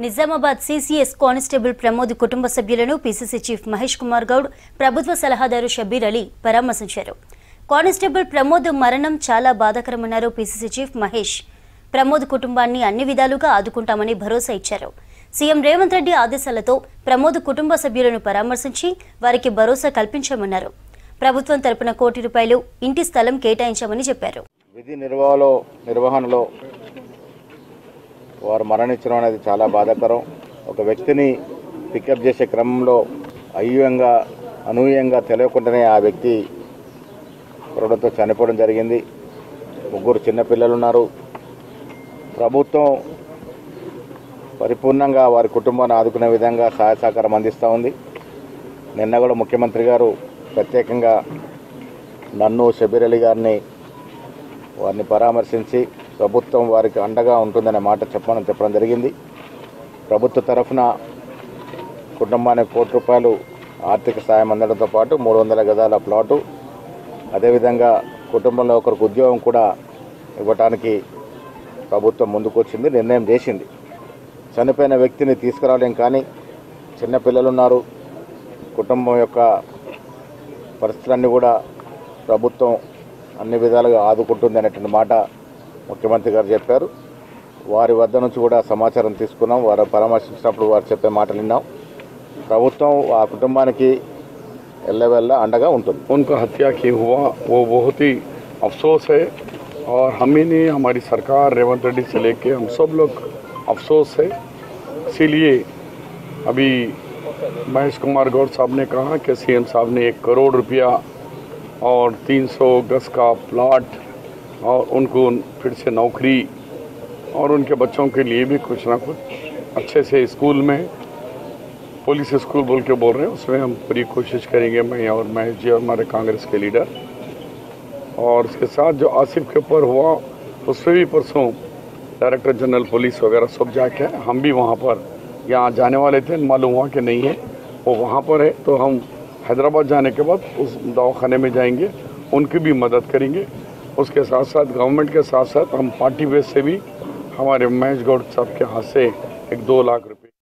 Nizamabad CCS constable Pramod కుటుంబ సభ్యులను PCC chief Mahesh Kumar Goud, ప్రభుత్వ సలహాదారు షబ్బీర్ అలీ పరామర్శించారు. కానిస్టేబుల్ ప్రమోద్ మరణం చాలా బాధాకరమన్నారు పీసీసీ చీఫ్ మహేష్. ప్రమోద్ కుటుంబాన్ని అన్ని విధాలుగా ఆదుకుంటామని భరోసా ఇచ్చారు. సీఎం రేవంత్ రెడ్డి ఆదేశాలతో ప్రమోద్ కుటుంబ సభ్యులను పరామర్శించి వారికి భరోసా కల్పించామన్నారు. ప్రభుత్వం తరపున ₹1 కోటి ఇంటి స్థలం కేటాయించామని చెప్పారు. విధి నిర్వహణలో వారు మరణించడం అనేది చాలా బాధాకరం. ఒక వ్యక్తిని పికప్ చేసే క్రమంలో అనూహ్యంగా తెలియకుండానే ఆ వ్యక్తి కొరడంతో చనిపోవడం జరిగింది. 3 చిన్నపిల్లలు ఉన్నారు. ప్రభుత్వం పరిపూర్ణంగా వారి కుటుంబాన్ని ఆదుకునే విధంగా సహాయ సహకారం అందిస్తూ ఉంది. నిన్న కూడా ముఖ్యమంత్రి గారు ప్రత్యేకంగా నన్ను, షబ్బీర్ అలీ గారిని వారిని పరామర్శించి ప్రభుత్వం వారికి అండగా ఉంటుందనే మాట చెప్పడం జరిగింది. ప్రభుత్వ తరఫున కుటుంబానికి ₹1 కోటి ఆర్థిక సాయం అందడంతో పాటు 300 గజాల ప్లాటు, అదేవిధంగా కుటుంబంలో ఒకరికి ఉద్యోగం కూడా ఇవ్వడానికి ప్రభుత్వం ముందుకొచ్చింది, నిర్ణయం చేసింది. చనిపోయిన వ్యక్తిని తీసుకురాలేం, కానీ చిన్నపిల్లలు ఉన్నారు. కుటుంబం యొక్క పరిస్థితులన్నీ కూడా ప్రభుత్వం అన్ని విధాలుగా ఆదుకుంటుంది అనేటువంటి మాట ముఖ్యమంత్రి గారు చెప్పారు. వారి వద్ద నుంచి కూడా సమాచారం తీసుకున్నాం. వారు పరామర్శించినప్పుడు వారు చెప్పే మాటలు విన్నాం. ప్రభుత్వం ఆ కుటుంబానికి ఎల్లవేళ అండగా ఉంటుంది. उनका हत्या क्यों हुआ वो बहुत ही अफसोस है और हम ही नहीं, हमारी सरकार रेवंत रेड्डी से लेके हम सब लोग अफसोस है. इसीलिए अभी महेश कुमार गौड़ साहब ने कहा कि सीएम साहब ने ₹1 करोड़ और 300 गज का प्लाट और उनको फिर से नौकरी और उनके बच्चों के लिए भी कुछ ना कुछ अच्छे से स्कूल में, पुलिस स्कूल बोल के बोल रहे हैं, उसमें हम पूरी कोशिश करेंगे, मैं और महेश जी और हमारे कांग्रेस के लीडर. और इसके साथ जो आसिफ के ऊपर हुआ उसमें भी परसों डायरेक्टर जनरल पुलिस वगैरह सब जाके हम भी वहाँ पर यहाँ जाने वाले थे, मालूम हुआ कि नहीं है, वो वहाँ पर है. तो हम हैदराबाद जाने के बाद उस दवाखाने में जाएंगे, उनकी भी मदद करेंगे. उसके साथ साथ गवर्नमेंट के साथ साथ हम पार्टी बेस से भी हमारे महेश गौड़ साहब के हाथ से ₹2 लाख